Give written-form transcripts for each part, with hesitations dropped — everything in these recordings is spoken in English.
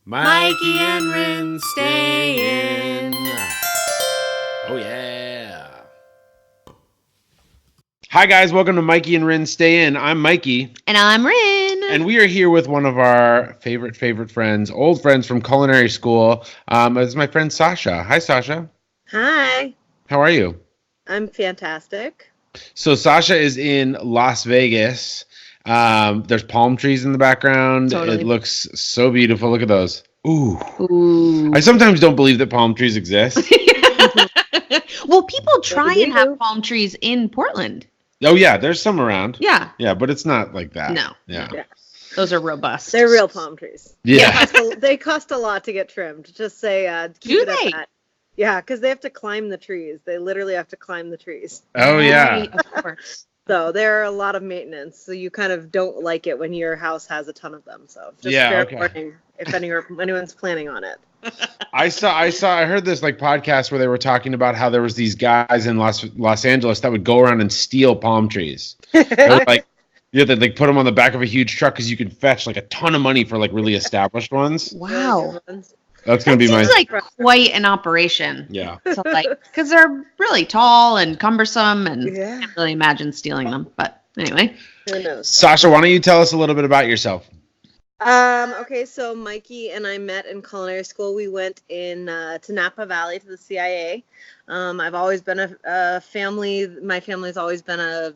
Mikey and Rinne stay in. Oh, yeah. Hi, guys. Welcome to Mikey and Rinne Stay In. I'm Mikey. And I'm Rinne. And we are here with one of our favorite friends, old friends from culinary school. It's my friend Sasha. Hi, Sasha. Hi. How are you? I'm fantastic. So Sasha is in Las Vegas. There's palm trees in the background. Totally. It looks so beautiful. Look at those. Ooh. I sometimes don't believe that palm trees exist. Well, people try and do. have palm trees in Portland. Oh, yeah. There's some around. Yeah. Yeah, but it's not like that. No. Yeah. Yeah. Those are robust. They're real palm trees. Yeah. They cost a lot to get trimmed. Just say, keep Do it at they? that. Yeah, because they have to climb the trees. They literally have to climb the trees. Oh, yeah. Right, of course. So they're a lot of maintenance. So you kind of don't like it when your house has a ton of them. So just Yeah, fair okay. warning if anyone's planning on it. I heard this like podcast where they were talking about how there was these guys in Los Angeles that would go around and steal palm trees. They would, like, yeah, they'd like put them on the back of a huge truck because you could fetch like a ton of money for like really established ones. Wow. That's gonna be my Seems like quite an operation. yeah. So like, because they're really tall and cumbersome, and Yeah. I can't really imagine stealing them. But anyway. Who knows? Sasha, why don't you tell us a little bit about yourself? Okay, so Mikey and I met in culinary school. We went to Napa Valley to the CIA. I've always been a family. My family's always been a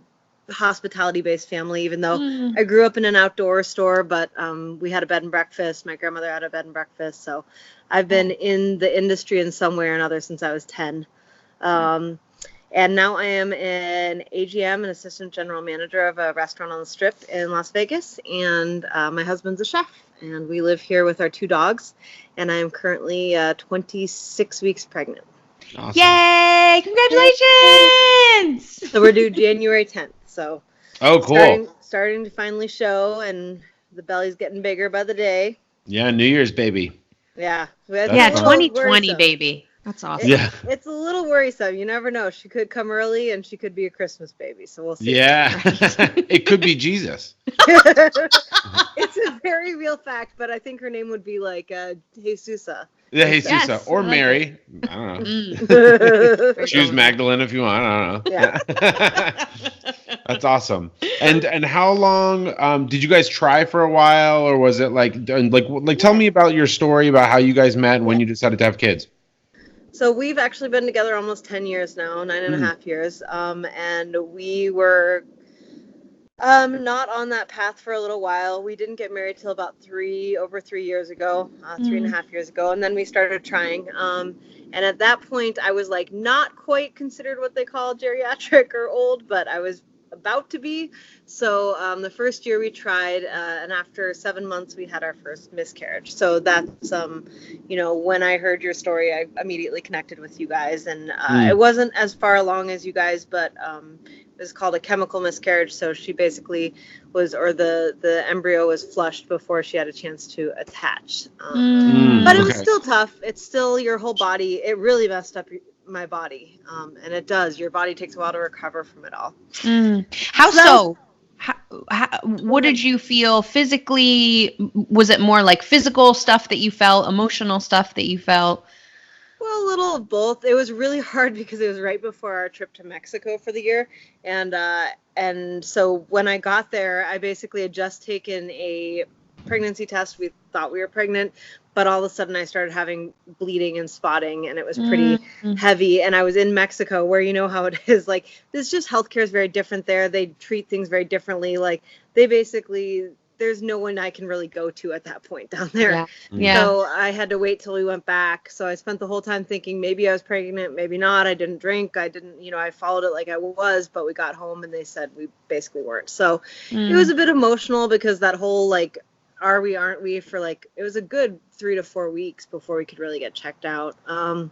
hospitality-based family, even though I grew up in an outdoor store, but we had a bed and breakfast. My grandmother had a bed and breakfast, so I've been in the industry in some way or another since I was 10. And now I am an AGM, an assistant general manager of a restaurant on the Strip in Las Vegas, and my husband's a chef, and we live here with our 2 dogs, and I am currently 26 weeks pregnant. Awesome. Yay! Congratulations! So we're due January 10th, so Oh, cool. starting to finally show, and the belly's getting bigger by the day. Yeah, New Year's baby. Yeah. That's Yeah, awesome. 2020, baby. That's awesome. Yeah. It's a little worrisome. You never know. She could come early, and she could be a Christmas baby. So we'll see. Yeah. It could be Jesus. It's a very real fact, but I think her name would be like Jesusa. Yeah, Jesus. Yes, Or I like Mary. I don't know. Mm. Choose Magdalene if you want. I don't know. Yeah. That's awesome. And how long did you guys try for a while, or was it like tell me about your story about how you guys met and when you decided to have kids? So we've actually been together almost 10 years now, 9.5 years. And we were not on that path for a little while. We didn't get married till about over 3 years ago, 3.5 years ago. And then we started trying. And at that point, I was like not quite considered what they call geriatric or old, but I was about to be. So the first year we tried, and after 7 months, we had our first miscarriage. So that's, when I heard your story, I immediately connected with you guys. And it wasn't as far along as you guys, but it was called a chemical miscarriage. So she basically the embryo was flushed before she had a chance to attach. But it was still tough. It's still your whole body. It really messed up my body. And it does. Your body takes a while to recover from it all. How so? What did you feel physically? Was it more like physical stuff that you felt, emotional stuff that you felt? Well, a little of both. It was really hard because it was right before our trip to Mexico for the year. And so when I got there, I basically had just taken a pregnancy test. We thought we were pregnant, but all of a sudden I started having bleeding and spotting, and it was pretty heavy. And I was in Mexico, where you know how it is. Like, this just healthcare is very different there. They treat things very differently. Like, there's no one I can really go to at that point down there. Yeah. So I had to wait till we went back. So I spent the whole time thinking maybe I was pregnant, maybe not. I didn't drink. I followed it like I was, but we got home and they said we basically weren't. So it was a bit emotional because that whole like, are we, aren't we, for like, it was a good 3 to 4 weeks before we could really get checked out. And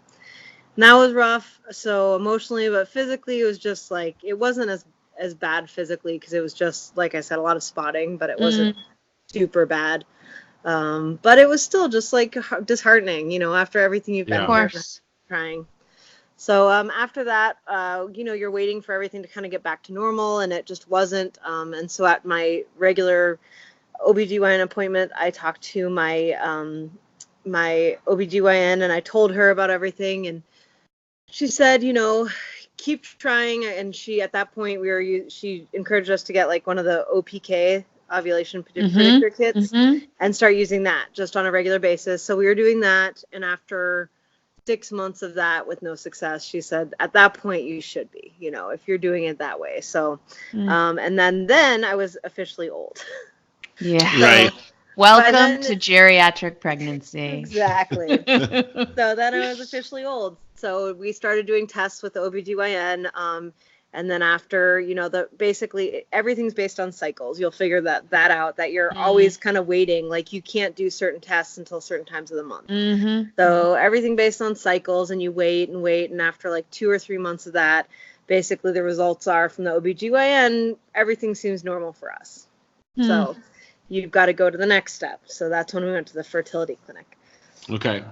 that was rough. So emotionally, but physically, it was just like, it wasn't as bad physically because it was just, like I said, a lot of spotting, but it wasn't super bad. But it was still just like disheartening, after everything you've been through trying. So after that, you're waiting for everything to kind of get back to normal, and it just wasn't. And so at my regular OBGYN appointment, I talked to my my OBGYN, and I told her about everything, and she said, keep trying. And she, at that point, she encouraged us to get like one of the OPK, ovulation predictor kits, and start using that just on a regular basis. So we were doing that, and after 6 months of that with no success, she said, at that point you should be, if you're doing it that way. So and then I was officially old. Yeah. Right. Welcome to geriatric pregnancy. Exactly. So then I was officially old. So we started doing tests with the OBGYN. And then after, basically everything's based on cycles. You'll figure that out, that you're always kind of waiting. Like you can't do certain tests until certain times of the month. So everything based on cycles, and you wait and wait. And after like 2 or 3 months of that, basically the results are from the OBGYN, everything seems normal for us. So you've got to go to the next step. So that's when we went to the fertility clinic. Okay.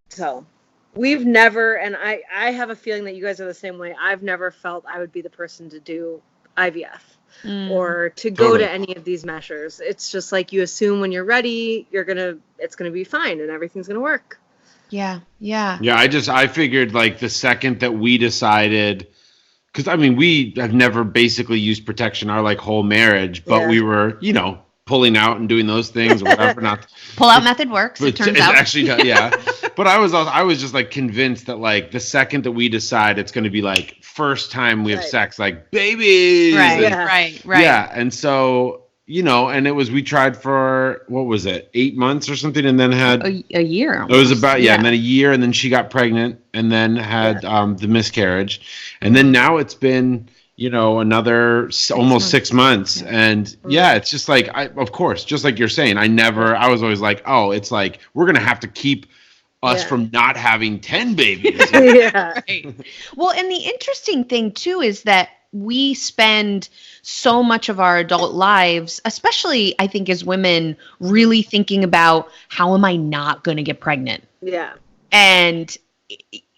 So we've never, and I have a feeling that you guys are the same way. I've never felt I would be the person to do IVF or to go to any of these measures. It's just like you assume when you're ready, it's gonna be fine and everything's gonna work. Yeah. I figured like the second that we decided, because I mean we have never basically used protection our like whole marriage, but we were pulling out and doing those things or whatever. Not pull-out method works. It turns out. Actually, yeah. But I was just like convinced that like the second that we decide it's going to be like first time we have sex, like babies. Right. Yeah, and so and we tried for what was it, 8 months or something, and then had a year. Almost. It was about and then a year, and then she got pregnant, and then had the miscarriage, and then now it's been another almost 6 months. And it's just like, of course, just like you're saying, I was always like, oh, it's like, we're going to have to keep us from not having 10 babies. Right. Well, and the interesting thing too, is that we spend so much of our adult lives, especially I think as women, really thinking about how am I not going to get pregnant? Yeah. And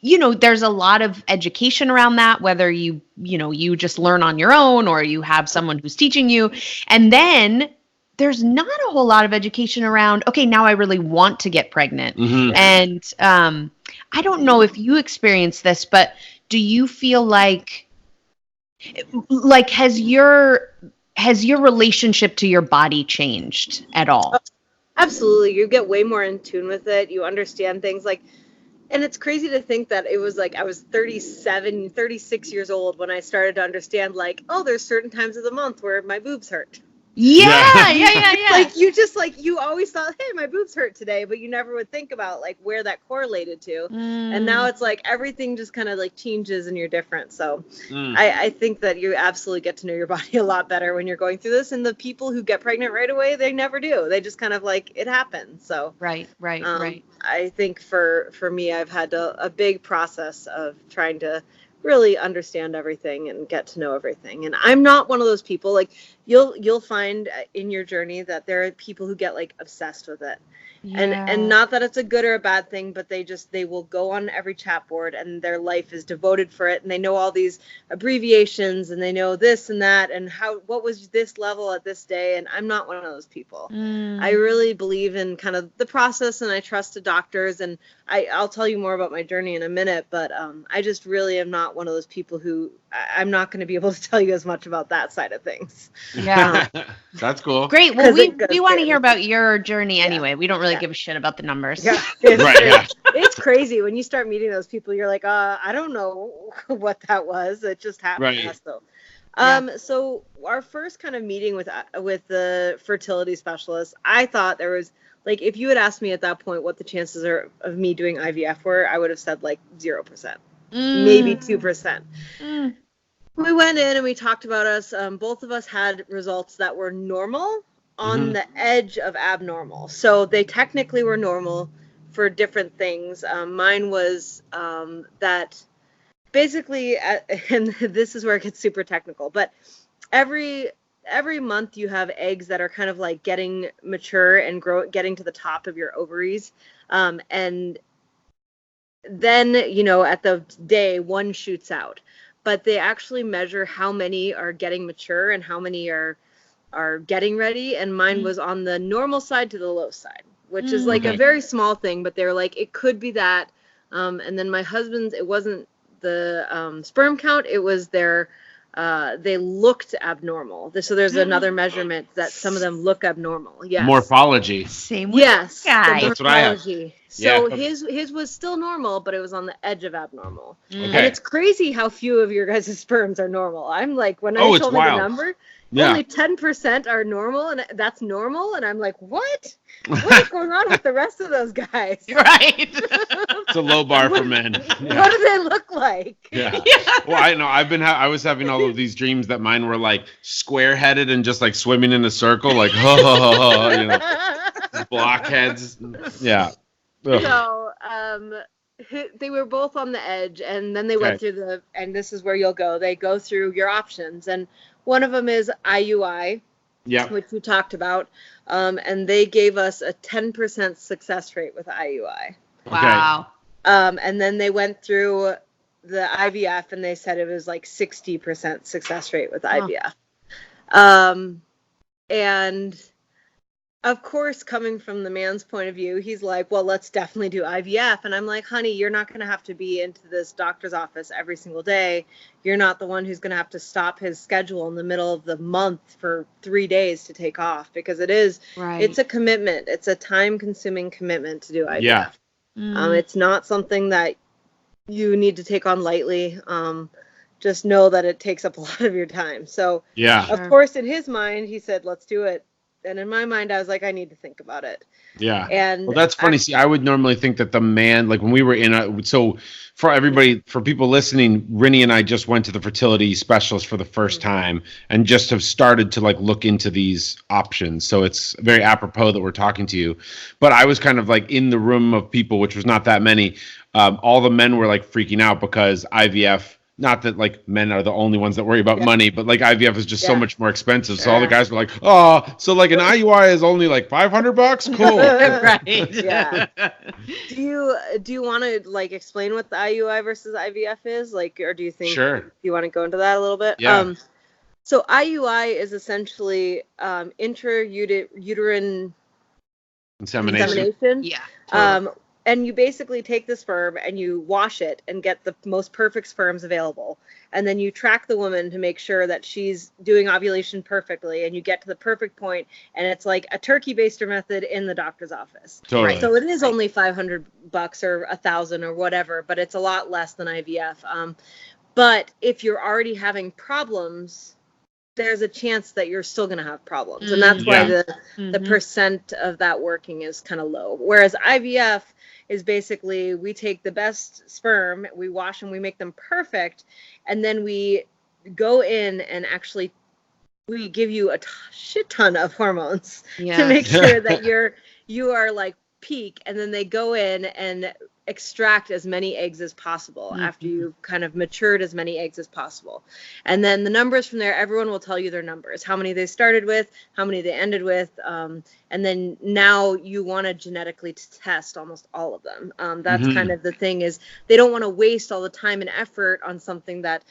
there's a lot of education around that, whether you just learn on your own or you have someone who's teaching you. And then there's not a whole lot of education around, okay, now I really want to get pregnant. And I don't know if you experience this, but do you feel like has your relationship to your body changed at all? Absolutely. You get way more in tune with it. You understand things like, and it's crazy to think that it was like I was 36 years old when I started to understand like, oh, there's certain times of the month where my boobs hurt. Yeah. Like you always thought, hey, my boobs hurt today, but you never would think about like where that correlated to. And now it's like everything just kind of like changes and you're different. So I think that you absolutely get to know your body a lot better when you're going through this. And the people who get pregnant right away, they never do. They just kind of like it happens. So right. I think for me, I've had a big process of trying to really understand everything and get to know everything. And I'm not one of those people, like you'll find in your journey that there are people who get like obsessed with it. And not that it's a good or a bad thing, but they will go on every chat board and their life is devoted for it. And they know all these abbreviations and they know this and that and what was this level at this day. And I'm not one of those people. I really believe in kind of the process and I trust the doctors. And I'll tell you more about my journey in a minute, but I just really am not one of those people who I'm not going to be able to tell you as much about that side of things. Yeah. That's cool. Great. Well, we want to hear about your journey anyway. We don't really give a shit about the numbers. Yeah. It's crazy when you start meeting those people. You're like, I don't know what that was. It just happened to us though. So our first kind of meeting with the fertility specialist, I thought there was like, if you had asked me at that point what the chances are of me doing IVF were, I would have said like 0%, maybe 2%. We went in and we talked about us. Both of us had results that were normal on the edge of abnormal. So they technically were normal for different things. Mine was that basically, and this is where it gets super technical, but every month you have eggs that are kind of like getting mature and getting to the top of your ovaries. And then, at the day, one shoots out. But they actually measure how many are getting mature and how many are getting ready. And mine was on the normal side to the low side, which is like a very small thing, but they're like, it could be that. And then my husband's, it wasn't the sperm count, it was their, they looked abnormal. So there's another measurement that some of them look abnormal. Yes. Morphology. Same with Yes. guy. That's what I have. So Yeah. his was still normal, but it was on the edge of abnormal. Okay. And it's crazy how few of your guys' sperms are normal. I'm like, when I it's told me wild. the number, Yeah. only 10% are normal, and that's normal. And I'm like, what? What is going on with the rest of those guys? Right. It's a low bar for men. What do they look like? Yeah. Well, I know. I was having all of these dreams that mine were like square-headed and just like swimming in a circle, like you know, blockheads. Yeah. Ugh. So, they were both on the edge, and then they went through and this is where you'll go. They go through your options, and one of them is IUI, which we talked about, and they gave us a 10% success rate with IUI. Wow. And then they went through the IVF, and they said it was like 60% success rate with IVF. And of course, coming from the man's point of view, he's like, well, let's definitely do IVF. And I'm like, honey, you're not going to have to be into this doctor's office every single day. You're not the one who's going to have to stop his schedule in the middle of the month for 3 days to take off, because it's a commitment. It's a time-consuming commitment to do IVF. Yeah. It's not something that you need to take on lightly. Just know that it takes up a lot of your time. So, of course, in his mind, he said, let's do it. And in my mind, I was like, I need to think about it. Yeah. And well, that's funny. See, I would normally think that the man, like when we were so for everybody, for people listening, Rinne and I just went to the fertility specialist for the first time and just have started to like look into these options. So it's very apropos that we're talking to you. But I was kind of like in the room of people, which was not that many. All the men were like freaking out because IVF, not that like men are the only ones that worry about money, but like IVF is just so much more expensive. So all the guys were like, oh, so like an IUI is only like $500? Cool. Right. Yeah. Do you want to like explain what the IUI versus IVF is? Like, or do you think you want to go into that a little bit? Yeah. So IUI is essentially intrauterine insemination. Yeah. Totally. And you basically take the sperm and you wash it and get the most perfect sperms available. And then you track the woman to make sure that she's doing ovulation perfectly, and you get to the perfect point, and it's like a turkey baster method in the doctor's office. Totally. So it is only $500 or $1,000 or whatever, but it's a lot less than IVF. But if you're already having problems, there's a chance that you're still going to have problems. And that's why the percent of that working is kind of low. Whereas IVF is basically, we take the best sperm, we wash them, we make them perfect, and then we go in and actually we give you a shit ton of hormones to make sure that you are like peak, and then they go in and extract as many eggs as possible after you've kind of matured as many eggs as possible. And then the numbers from there, everyone will tell you their numbers, how many they started with, how many they ended with. And then now you want to genetically test almost all of them. That's kind of the thing, is they don't want to waste all the time and effort on something that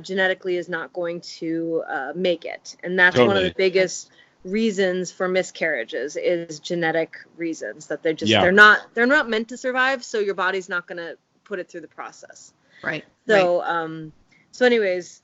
genetically is not going to make it. And that's one of the biggest reasons for miscarriages, is genetic reasons, that they're not meant to survive, so your body's not going to put it through the process. Right. So so anyways,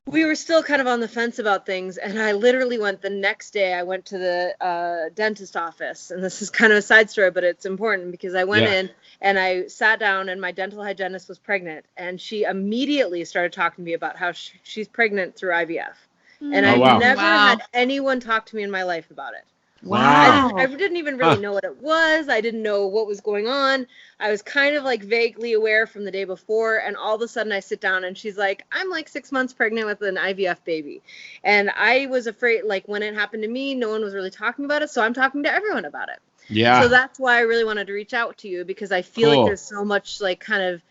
we were still kind of on the fence about things, and I literally went the next day, I went to the dentist office, and this is kind of a side story, but it's important, because I went in and I sat down, and my dental hygienist was pregnant, and she immediately started talking to me about how she's pregnant through IVF. And I've never had anyone talk to me in my life about it. Wow. I didn't even really know what it was. I didn't know what was going on. I was kind of like vaguely aware from the day before. And all of a sudden I sit down and she's like, I'm like 6 months pregnant with an IVF baby. And I was afraid, like when it happened to me, no one was really talking about it. So I'm talking to everyone about it. Yeah. So that's why I really wanted to reach out to you, because I feel like there's so much like kind of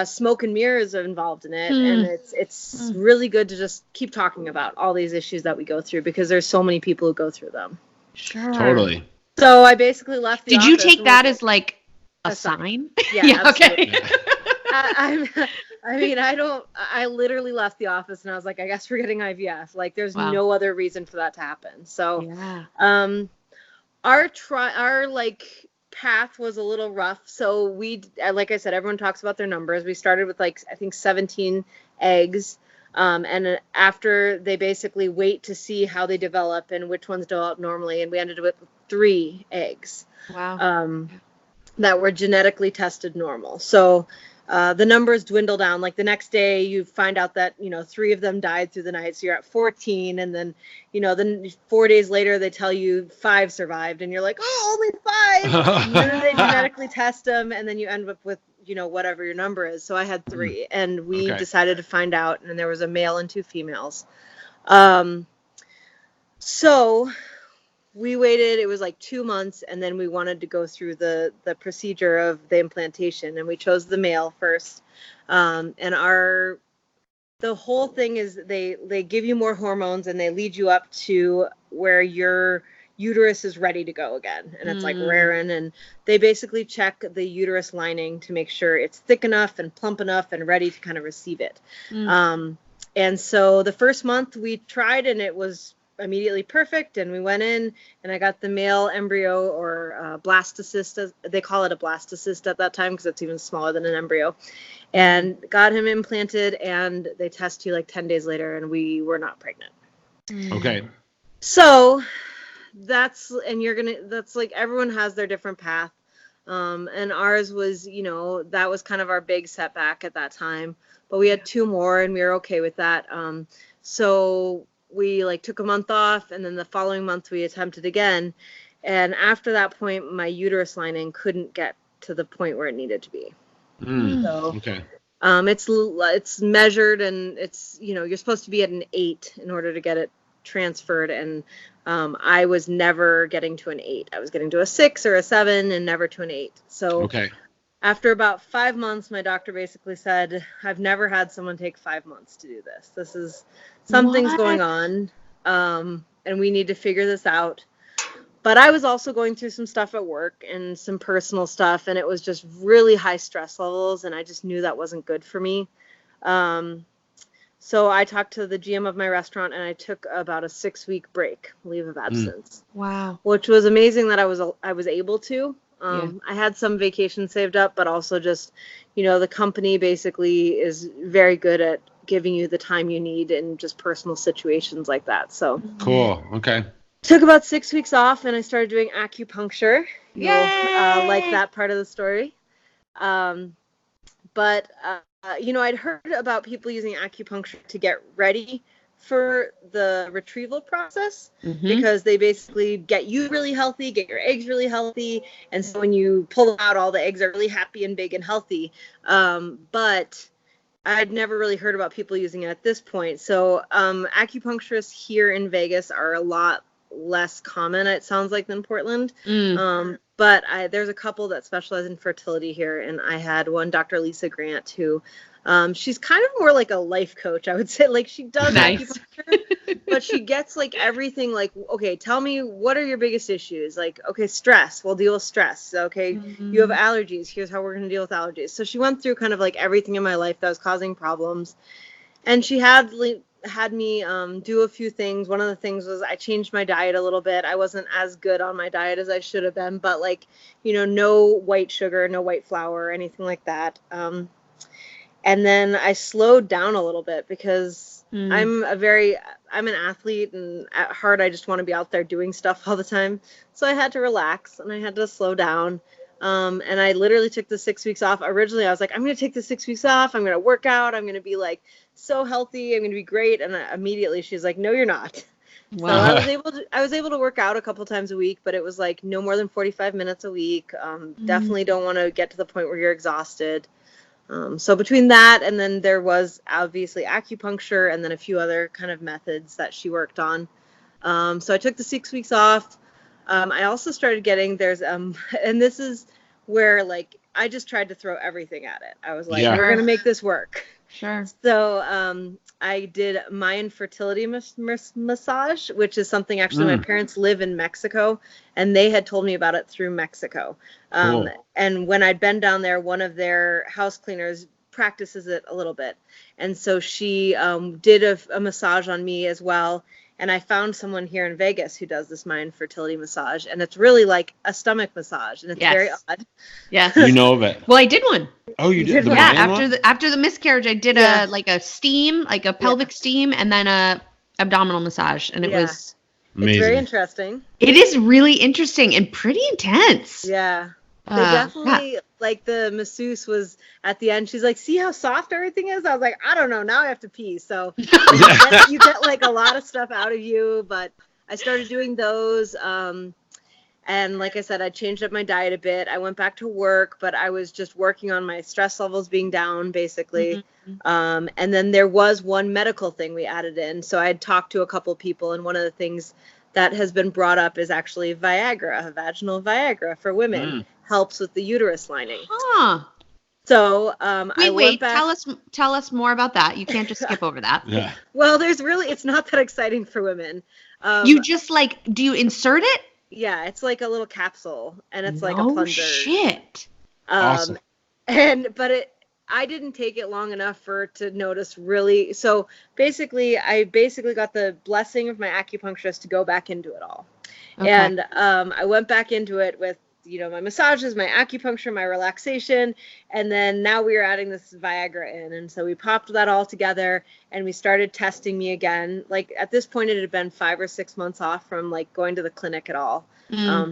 smoke and mirrors are involved in it, and it's really good to just keep talking about all these issues that we go through, because there's so many people who go through them. Sure. Totally. So I basically left the Did office. you take that as like a sign? Yeah, okay. I literally left the office and I was like, I guess we're getting IVF. Like there's no other reason for that to happen. So our like path was a little rough. So we, like I said, everyone talks about their numbers. We started with like, I think 17 eggs. And after they basically wait to see how they develop and which ones develop normally. And we ended up with 3 eggs. Wow. That were genetically tested normal. So the numbers dwindle down. Like the next day you find out that, 3 of them died through the night. So you're at 14. And then, then 4 days later they tell you 5 survived. And you're like, oh, only 5. And then they genetically test them. And then you end up with, whatever your number is. So I had 3. And we decided to find out. And there was a male and 2 females. So we waited, it was like 2 months, and then we wanted to go through the procedure of the implantation, and we chose the male first. And the whole thing is they give you more hormones and they lead you up to where your uterus is ready to go again. And it's like raring, and they basically check the uterus lining to make sure it's thick enough and plump enough and ready to kind of receive it. And so the first month we tried, and it was immediately perfect, and we went in, and I got the male embryo, or blastocyst. They call it a blastocyst at that time because it's even smaller than an embryo, and got him implanted, and they test you like 10 days later, and we were not pregnant. Okay. So that's like everyone has their different path. And ours was, that was kind of our big setback at that time, but we had 2 more and we were okay with that. So we like took a month off, and then the following month we attempted again. And after that point, my uterus lining couldn't get to the point where it needed to be. So, it's measured, and it's, you're supposed to be at an 8 in order to get it transferred. And I was never getting to an 8. I was getting to a 6 or a 7 and never to an 8. So after about 5 months, my doctor basically said, I've never had someone take 5 months to do this. This is something's going on, and we need to figure this out. But I was also going through some stuff at work and some personal stuff, and it was just really high stress levels, and I just knew that wasn't good for me. So I talked to the GM of my restaurant, and I took about a 6-week break, leave of absence. Wow. Which was amazing that I was able to. I had some vacation saved up, but also just, the company basically is very good at giving you the time you need in just personal situations like that. So cool. Okay. Took about 6 weeks off, and I started doing acupuncture. You'll like that part of the story. But I'd heard about people using acupuncture to get ready for the retrieval process, because they basically get you really healthy, get your eggs really healthy, and so when you pull them out, all the eggs are really happy and big and healthy. But I'd never really heard about people using it at this point. So acupuncturists here in Vegas are a lot less common, it sounds like, than Portland. But there's a couple that specialize in fertility here, and I had one, Dr. Lisa Grant, who she's kind of more like a life coach, I would say. Like, she does acupuncture, but she gets like everything, like, okay, tell me, what are your biggest issues? Like, okay, stress, we'll deal with stress. Okay, you have allergies, here's how we're going to deal with allergies. So she went through kind of like everything in my life that was causing problems, and she had me do a few things. One of the things was I changed my diet a little bit. I wasn't as good on my diet as I should have been, but like, no white sugar, no white flour, anything like that. And then I slowed down a little bit because I'm an athlete, and at heart I just want to be out there doing stuff all the time. So I had to relax, and I had to slow down. And I literally took the 6 weeks off. Originally I was like, I'm going to take the 6 weeks off. I'm going to work out. I'm going to be like so healthy. I'm going to be great. And immediately she's like, no, you're not. Wow. So I was able to work out a couple times a week, but it was like no more than 45 minutes a week. Definitely don't want to get to the point where you're exhausted. So between that, and then there was obviously acupuncture, and then a few other kind of methods that she worked on. So I took the 6 weeks off. I also started getting, and this is where like I just tried to throw everything at it. I was like, we're going to make this work. Sure. So I did Mayan fertility massage, which is something actually my parents live in Mexico, and they had told me about it through Mexico. Cool. And when I'd been down there, one of their house cleaners practices it a little bit. And so she did a massage on me as well. And I found someone here in Vegas who does this mind fertility massage, and it's really like a stomach massage, and it's very odd. Yes. You know of it. Well, I did one. Oh, you did? did one? Yeah, Mayan one? after the miscarriage, I did a steam, like a pelvic steam, and then a abdominal massage, and it was Amazing. It's very interesting. It is really interesting and pretty intense. Yeah. They definitely, like, the masseuse was at the end. She's like, see how soft everything is? I was like, I don't know. Now I have to pee. So you get like a lot of stuff out of you. But I started doing those. And like I said, I changed up my diet a bit. I went back to work, but I was just working on my stress levels being down, basically. And then there was one medical thing we added in. So I had talked to a couple people, and one of the things that has been brought up is actually Viagra, vaginal Viagra for women. Helps with the uterus lining. Huh. So I went back. Tell us more about that. You can't just skip over that. Yeah. Well, it's not that exciting for women. You just do you insert it? Yeah, it's like a little capsule, and it's like a plunger. Shit. Awesome. I didn't take it long enough to notice really. So I got the blessing of my acupuncturist to go back into it all. Okay. And I went back into it with, my massages, my acupuncture, my relaxation. And then now we were adding this Viagra in. And so we popped that all together and we started testing me again. Like at this point, it had been 5 or 6 months off from like going to the clinic at all.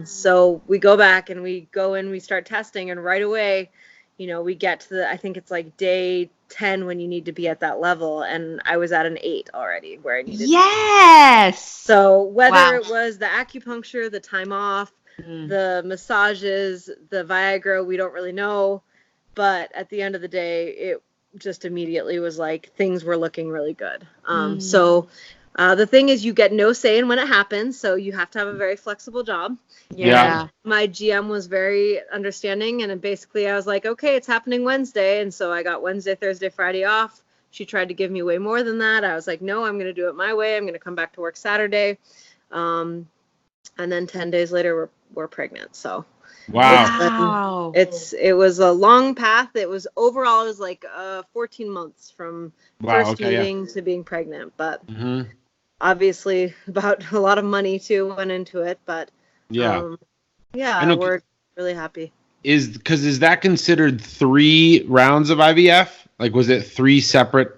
So we go back and we go in, we start testing, and right away, we get to I think it's like day 10 when you need to be at that level. And I was at an 8 already where I needed to be. Yes. So whether it was the acupuncture, the time off, the massages, the Viagra, we don't really know. But at the end of the day, it just immediately was like things were looking really good. So the thing is, you get no say in when it happens. So you have to have a very flexible job. Yeah. My GM was very understanding. And basically I was like, okay, it's happening Wednesday. And so I got Wednesday, Thursday, Friday off. She tried to give me way more than that. I was like, no, I'm going to do it my way. I'm going to come back to work Saturday. And then 10 days later, we're pregnant. So wow. It was a long path. It was like 14 months from first meeting to being pregnant. But obviously about a lot of money too went into it. But we're really happy. Is that considered 3 rounds of IVF? Like, was it 3 separate?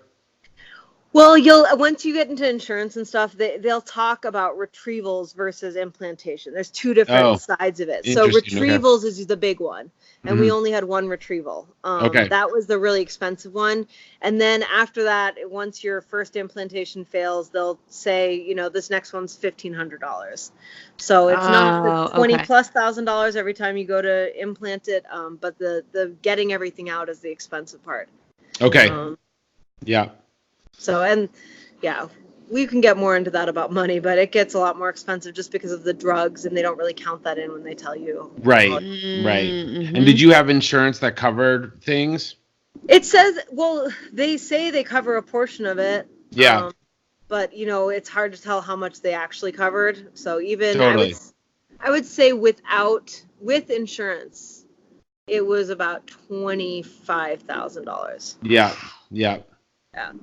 Well, once you get into insurance and stuff, they'll talk about retrievals versus implantation. There's 2 different sides of it. So retrievals is the big one, and we only had 1 retrieval. That was the really expensive one. And then after that, once your first implantation fails, they'll say, this next one's $1,500. So it's not the $20,000+ every time you go to implant it, but the getting everything out is the expensive part. Okay. So, we can get more into that about money, but it gets a lot more expensive just because of the drugs, and they don't really count that in when they tell you. Right. And did you have insurance that covered things? It says, they say they cover a portion of it. Yeah. But, it's hard to tell how much they actually covered. So even totally. I would say with insurance, it was about $25,000. Yeah. But,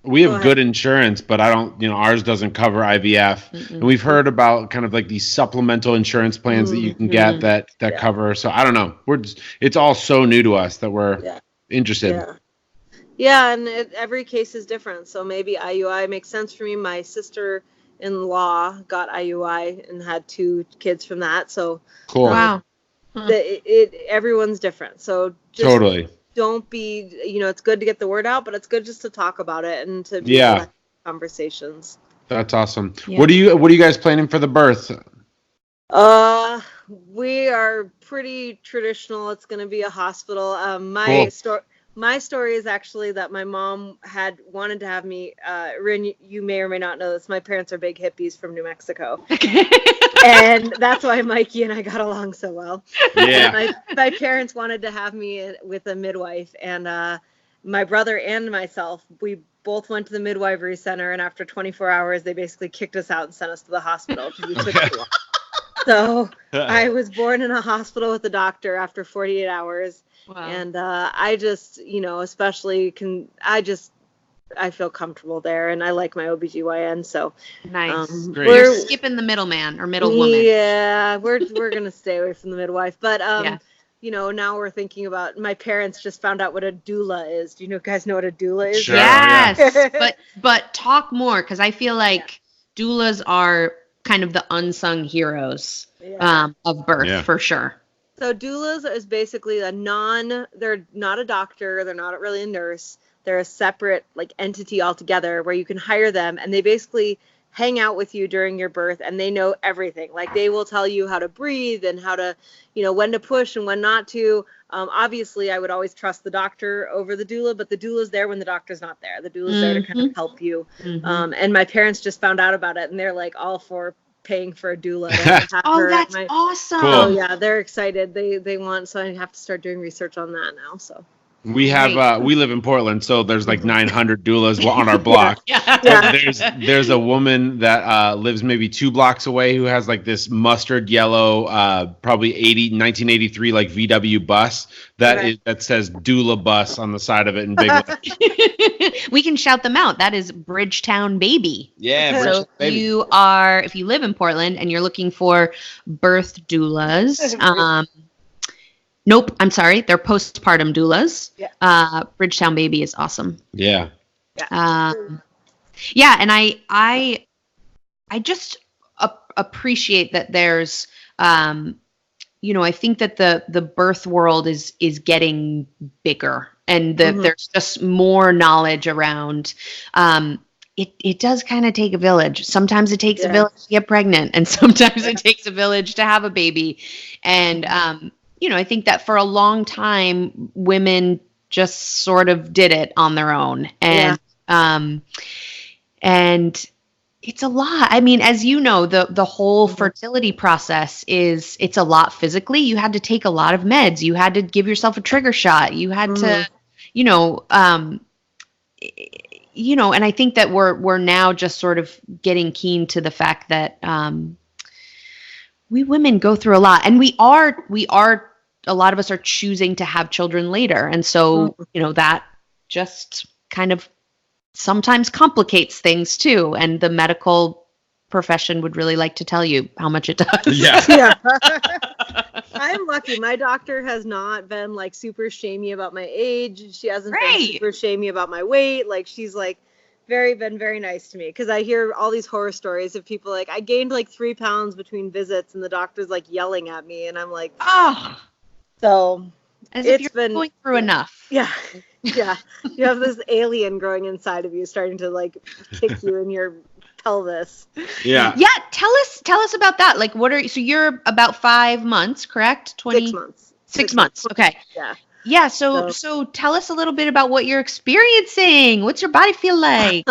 we have good insurance, but I don't, ours doesn't cover IVF. And we've heard about kind of like these supplemental insurance plans that you can get that cover. So I don't know. It's all so new to us that we're interested. Yeah, and every case is different. So maybe IUI makes sense for me. My sister-in-law got IUI and had 2 kids from that. So cool. Wow. Everyone's different. So just totally. Don't be, it's good to get the word out, but it's good just to talk about it and to be conversations. That's awesome. Yeah. What are you guys planning for the birth? We are pretty traditional. It's going to be a hospital. My story is actually that my mom had wanted to have me, Rinne, you may or may not know this. My parents are big hippies from New Mexico. And that's why Mikey and I got along so well. Yeah. My parents wanted to have me with a midwife, and my brother and myself, we both went to the midwifery center, and after 24 hours, they basically kicked us out and sent us to the hospital because we took too long. So I was born in a hospital with a doctor after 48 hours. Wow. And I just, I feel comfortable there, and I like my OBGYN. So Nice. Great. You're skipping the middleman or middle woman. Yeah, we're gonna stay away from the midwife. But Yeah. you know, now we're thinking about, my parents just found out what a doula is. Do you guys know what a doula is? Sure. Yes. but talk more, because I feel like doulas are kind of the unsung heroes of birth for sure. So doulas is basically they're not a doctor, they're not really a nurse. They're a separate like entity altogether where you can hire them, and they basically hang out with you during your birth, and they know everything. Like they will tell you how to breathe and how to, when to push and when not to. Obviously I would always trust the doctor over the doula, but the doula's there when the doctor's not there. The doula's there to kind of help you. And my parents just found out about it, and they're like all for paying for a doula. Oh, that's awesome. Cool. Oh yeah, they're excited. They want, so I have to start doing research on that now. So we have we live in Portland, so there's like 900 doulas on our block. But there's a woman that lives maybe 2 blocks away who has like this mustard yellow, probably 1983 like VW bus that says doula bus on the side of it in big letters. We can shout them out. That is Bridgetown Baby. Yeah. So if you live in Portland and you're looking for birth doulas, nope, I'm sorry, they're postpartum doulas. Bridgetown Baby is awesome. Yeah. And I just appreciate that there's I think that the birth world is getting bigger, and there's just more knowledge around. It does kind of take a village. Sometimes it takes a village to get pregnant, and sometimes it takes a village to have a baby. And I think that for a long time, women just sort of did it on their own, and it's a lot. I mean, as you know, the whole fertility process it's a lot physically. You had to take a lot of meds. You had to give yourself a trigger shot. You had to, and I think that we're now just sort of getting keen to the fact that we women go through a lot, and we are a lot of us are choosing to have children later, and so that just kind of sometimes complicates things too, and the medical profession would really like to tell you how much it does. Yeah. I'm lucky. My doctor has not been like super shamey about my age. She hasn't been super shamey about my weight. Like she's like been very nice to me, because I hear all these horror stories of people like, I gained like 3 pounds between visits, and the doctor's like yelling at me, and I'm like, so as if you're going through enough. Yeah. You have this alien growing inside of you, starting to like kick you in your pelvis. Yeah. Tell us about that. Like, so you're about 5 months, correct? 6 months. 6 months. Okay. Yeah. So tell us a little bit about what you're experiencing. What's your body feel like?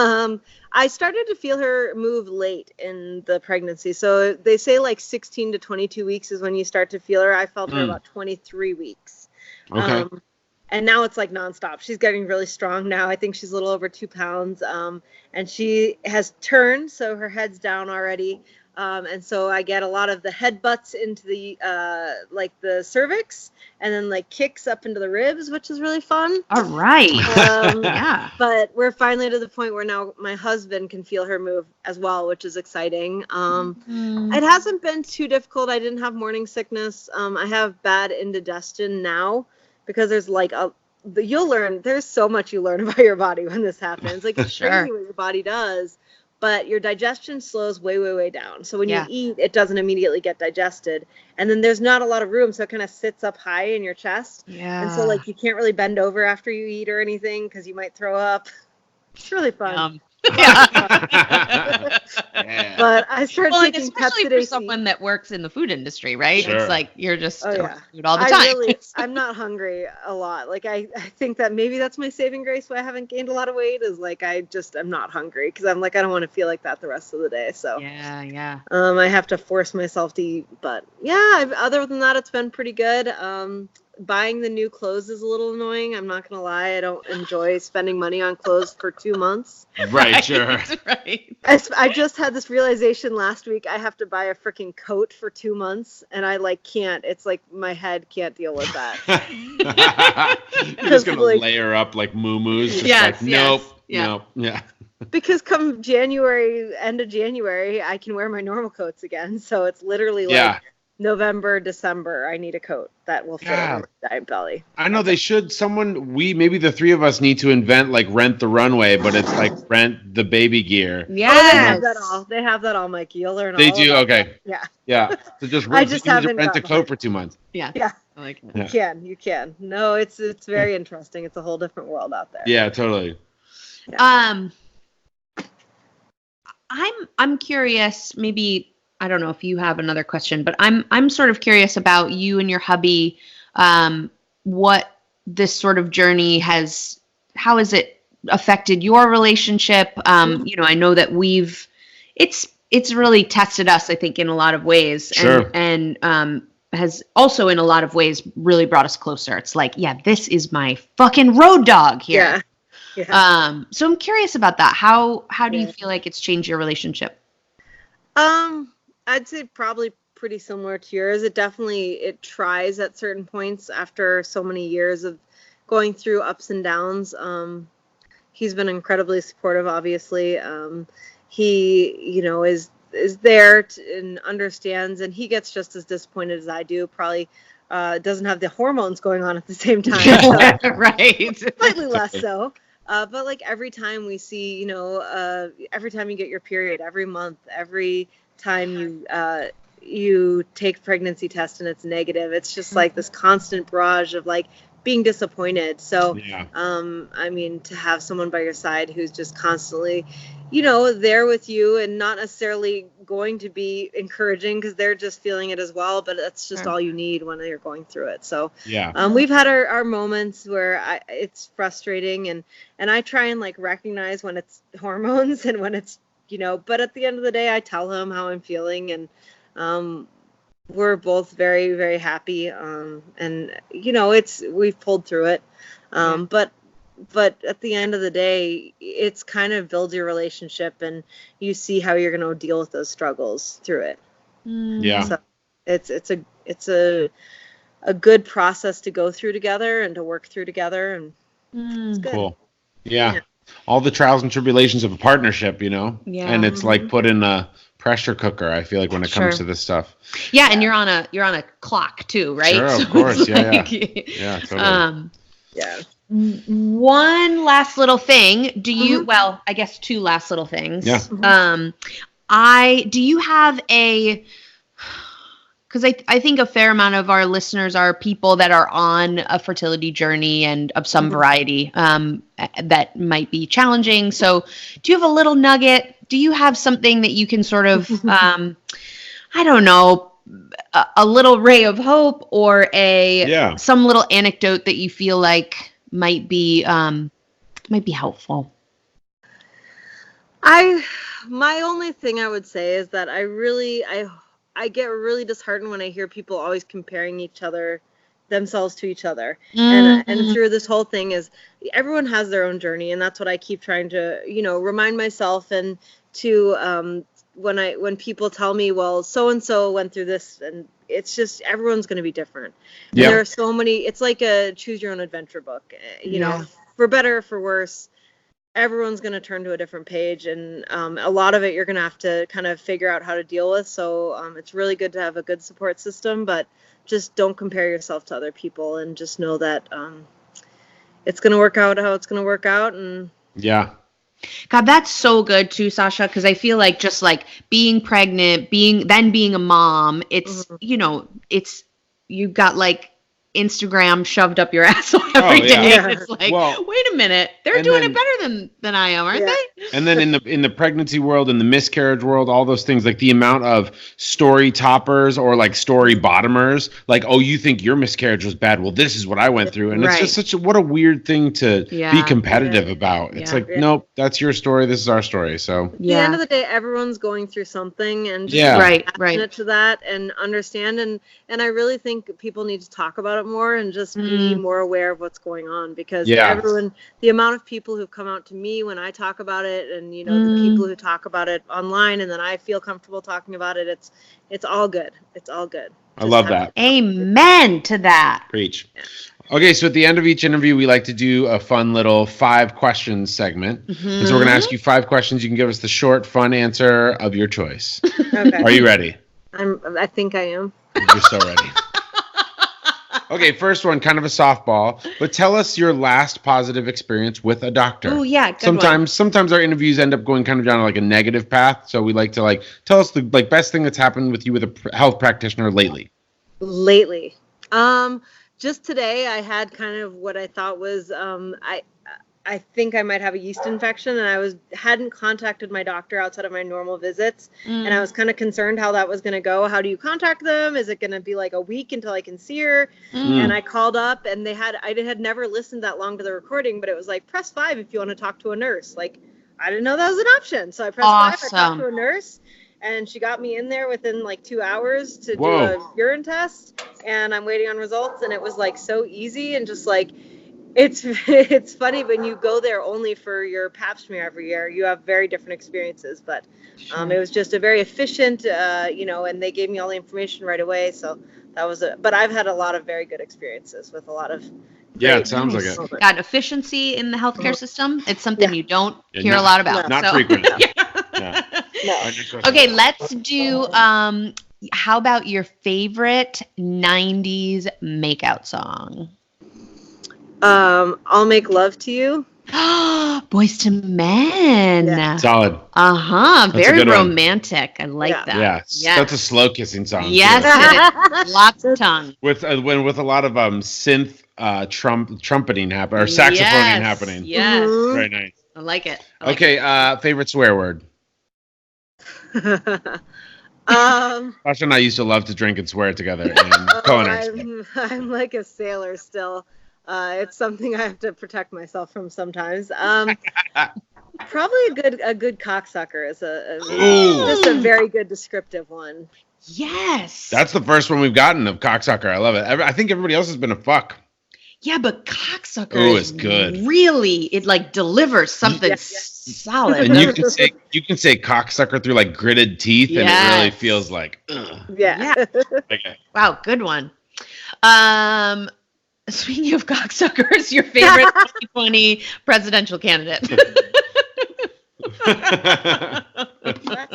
I started to feel her move late in the pregnancy. So they say like 16 to 22 weeks is when you start to feel her. I felt her about 23 weeks. Okay. And now it's like nonstop. She's getting really strong now. I think she's a little over 2 pounds. And she has turned, so her head's down already. And so I get a lot of the head butts into the like the cervix, and then like kicks up into the ribs, which is really fun. All right. But we're finally to the point where now my husband can feel her move as well, which is exciting. It hasn't been too difficult. I didn't have morning sickness. I have bad indigestion now, because there's like there's so much you learn about your body when this happens. Like it's crazy what your body does. But your digestion slows way, way, way down. So when you eat, it doesn't immediately get digested. And then there's not a lot of room, so it kind of sits up high in your chest. Yeah. And so, like, you can't really bend over after you eat or anything, because you might throw up. It's really fun. But I started taking especially Pepsid for AC. someone that works in the food industry, right? Sure. It's like you're just food all the time. I'm not hungry a lot. Like I think that maybe that's my saving grace why I haven't gained a lot of weight, is like I'm not hungry, because I'm like, I don't want to feel like that the rest of the day. So I have to force myself to eat. But other than that, it's been pretty good. Buying the new clothes is a little annoying. I'm not gonna lie. I don't enjoy spending money on clothes for 2 months. Right, sure. Right. I just had this realization last week. I have to buy a freaking coat for 2 months, and I like can't. It's like my head can't deal with that. You're just gonna layer up like moo-moos. Nope. Yeah. No. Yeah. Because come January, end of January, I can wear my normal coats again. So it's literally Yeah. like November, December, I need a coat that will fit Yeah. over my giant belly. I know they should. Maybe the three of us need to invent like Rent the Runway, but it's like Rent the Baby Gear. Oh, they have that all. They have that all, Mikey. You'll learn They all do? about Okay. that. Yeah. Yeah. So just I just you need to haven't rent a gotten coat it. for 2 months. Yeah. Yeah. I like that. Yeah. You can. No, it's very interesting. It's a whole different world out there. Yeah, totally. I'm curious, maybe I don't know if you have another question, but I'm sort of curious about you and your hubby, what this sort of journey how has it affected your relationship? You know, I know that it's really tested us, I think, in a lot of ways. Sure. And has also in a lot of ways really brought us closer. It's like, yeah, this is my fucking road dog here. Yeah. So I'm curious about that. How do you feel like it's changed your relationship? I'd say probably pretty similar to yours. It tries at certain points after so many years of going through ups and downs. He's been incredibly supportive, obviously. He, you know, is there and understands, and he gets just as disappointed as I do. Probably doesn't have the hormones going on at the same time. So Right. slightly less so. But like every time we see, you know, every time you get your period, every month, every time you take pregnancy test and it's negative, it's just like this constant barrage of like being disappointed. So, I mean, to have someone by your side who's just constantly, you know, there with you and not necessarily going to be encouraging because they're just feeling it as well, but that's just all you need when you're going through it. So we've had our moments where it's frustrating and I try and like recognize when it's hormones and when it's, you know, but at the end of the day, I tell him how I'm feeling and we're both very, very happy. And you know, we've pulled through it. But at the end of the day, it's kind of builds your relationship and you see how you're going to deal with those struggles through it. Yeah. So it's a good process to go through together and to work through together. And it's good. Cool. Yeah. All the trials and tribulations of a partnership, you know? Yeah. And it's like put in a pressure cooker, I feel like, when it comes to this stuff. Yeah, and you're on a clock too, right? Sure, So of course. Yeah. Totally. Yeah. One last little thing. Do you, well, I guess two last little things. Yeah. Do you have because I think a fair amount of our listeners are people that are on a fertility journey and of some variety that might be challenging. So do you have a little nugget? Do you have something that you can sort of, I don't know, a little ray of hope or some little anecdote that you feel like might be helpful? My only thing I would say is that I get really disheartened when I hear people always comparing themselves to each other. And through this whole thing is everyone has their own journey, and that's what I keep trying to, you know, remind myself and to when people tell me, well, so and so went through this, and it's just everyone's going to be different. And there are so many. It's like a choose your own adventure book, you know, for better or for worse. Everyone's going to turn to a different page, and a lot of it you're going to have to kind of figure out how to deal with. So it's really good to have a good support system, but just don't compare yourself to other people, and just know that it's going to work out how it's going to work out. And God, that's so good too, Sasha, because I feel like just like being pregnant, being a mom, it's, you know, you've got like Instagram shoved up your asshole every day. Yeah. It's like, wait a minute, they're doing it better than I am, aren't they? And then in the pregnancy world, in the miscarriage world, all those things, like the amount of story toppers or like story bottomers, like, oh, you think your miscarriage was bad? Well, this is what I went through, and it's just what a weird thing to be competitive about. It's like, nope, that's your story. This is our story. So at the end of the day, everyone's going through something, and just be passionate to that and understand. And I really think people need to talk about it more and just be more aware of what's going on, because everyone, the amount of people who've come out to me when I talk about it, and you know, the people who talk about it online, and then I feel comfortable talking about it, it's all good. It's all good. I love that. Amen to that. Preach. Okay, so at the end of each interview, we like to do a fun little 5 questions segment. And so we're going to ask you 5 questions. You can give us the short, fun answer of your choice. Okay. Are you ready? I think I am. You're so ready. Okay, first one, kind of a softball, but tell us your last positive experience with a doctor. Oh yeah, good Sometimes our interviews end up going kind of down like a negative path, so we like to tell us the best thing that's happened with you with a health practitioner lately. Lately, just today I had kind of what I thought was I think I might have a yeast infection, and I hadn't contacted my doctor outside of my normal visits, and I was kind of concerned how that was going to go. How do you contact them? Is it going to be like a week until I can see her? And I called up, and I had never listened that long to the recording, but it was like, press 5 if you want to talk to a nurse. Like, I didn't know that was an option, so I pressed 5. I talked to a nurse, and she got me in there within like 2 hours to do a urine test, and I'm waiting on results, and it was like so easy, and just like, it's funny when you go there only for your pap smear every year, you have very different experiences, but it was just a very efficient, and they gave me all the information right away. So that was but I've had a lot of very good experiences with a lot of. Yeah, it sounds like it. Got efficiency in the healthcare system. It's something you don't hear a lot about. Not frequent. Yeah. No. Okay, let's do, how about your favorite 90s makeout song? I'll Make Love to You. Boys to Men. Yeah. Solid. Very romantic. I like that. Yeah. Yes. That's a slow kissing song. Yes, it is. Lots of tongue. With a lot of synth trumpeting happening, or saxophoning happening. Yes. Mm-hmm. Very nice. I like it. Favorite swear word? Sasha and I used to love to drink and swear together in culinary. I'm like a sailor still. It's something I have to protect myself from sometimes. Probably a good cocksucker is just a very good descriptive one. Yes. That's the first one we've gotten of cocksucker. I love it. I think everybody else has been a fuck. Yeah, but cocksucker is good. Really, it like delivers something solid. And you can say cocksucker through like gritted teeth, and it really feels like. Yeah. Okay. Wow, good one. Speaking of cocksuckers, your favorite 2020 presidential candidate? That's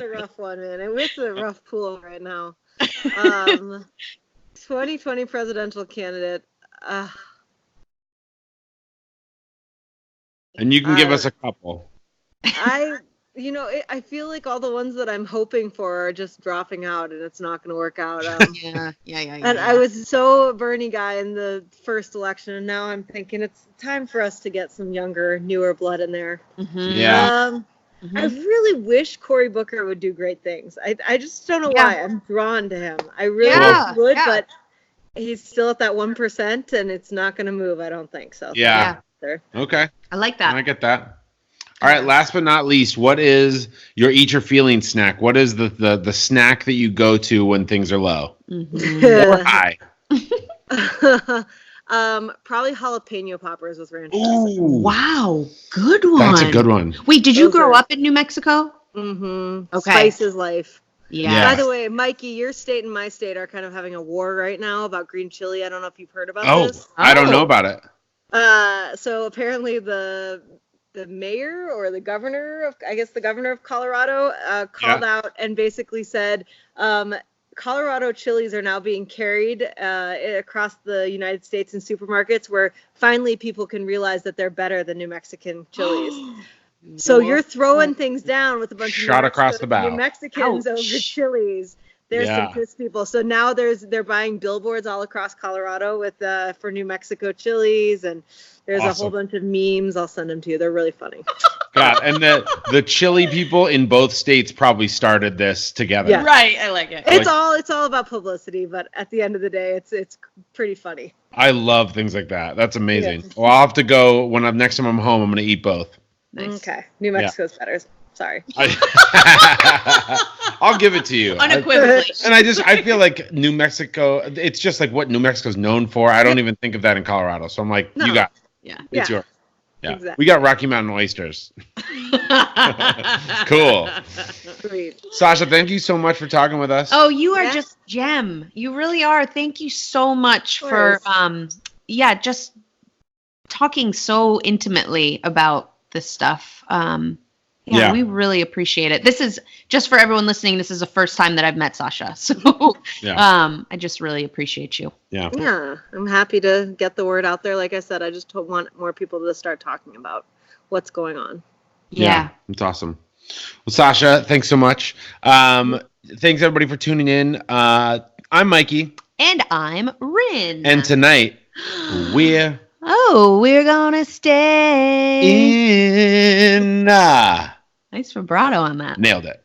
a rough one, man. It's a rough pool right now. 2020 presidential candidate. And you can give us a couple. I feel like all the ones that I'm hoping for are just dropping out, and it's not going to work out. Yeah. And I was so a Bernie guy in the first election, and now I'm thinking it's time for us to get some younger, newer blood in there. Mm-hmm. Yeah. I really wish Cory Booker would do great things. I just don't know why. I'm drawn to him. I really would, but he's still at that 1%, and it's not going to move, I don't think. So yeah. Okay. I like that. I get that. All right, last but not least, what is your eat your feelings snack? What is the snack that you go to when things are low? Or high? Probably jalapeno poppers with ranch. Ooh. Wow, good one. That's a good one. Wait, did you grow up in New Mexico? Mm-hmm. Okay. Spice is life. Yeah. By the way, Mikey, your state and my state are kind of having a war right now about green chili. I don't know if you've heard about this. I don't know about it. So apparently the mayor or the governor of Colorado called out and basically said Colorado chilies are now being carried across the United States in supermarkets, where finally people can realize that they're better than New Mexican chilies. So you're throwing things down with a bunch of across the bow. New Mexicans over chilies. There's some pissed people. So now they're buying billboards all across Colorado with for New Mexico chilies, and there's a whole bunch of memes. I'll send them to you. They're really funny. God, and the chili people in both states probably started this together. Yeah. Right, I like it. It's all about publicity, but at the end of the day, it's pretty funny. I love things like that. That's amazing. Yeah. Well, I'll have to go next time I'm home. I'm going to eat both. Nice. Okay, New Mexico's better. Sorry. I'll give it to you. Unequivocally. And I feel like New Mexico, it's just like what New Mexico's known for. I don't even think of that in Colorado. So I'm like, you got it. Yeah. It's yours. Yeah. Exactly. We got Rocky Mountain oysters. Cool. Sweet. Sasha, thank you so much for talking with us. Oh, you are just gem. You really are. Thank you so much for yeah, just talking so intimately about this stuff. Yeah. We really appreciate it. This is just for everyone listening. This is the first time that I've met Sasha. So I just really appreciate you. Yeah. Yeah, I'm happy to get the word out there. Like I said, I just want more people to start talking about what's going on. Yeah. It's awesome. Well, Sasha, thanks so much. Thanks everybody for tuning in. I'm Mikey. And I'm Rinne. And tonight we're gonna stay in nice vibrato on that. nailed it.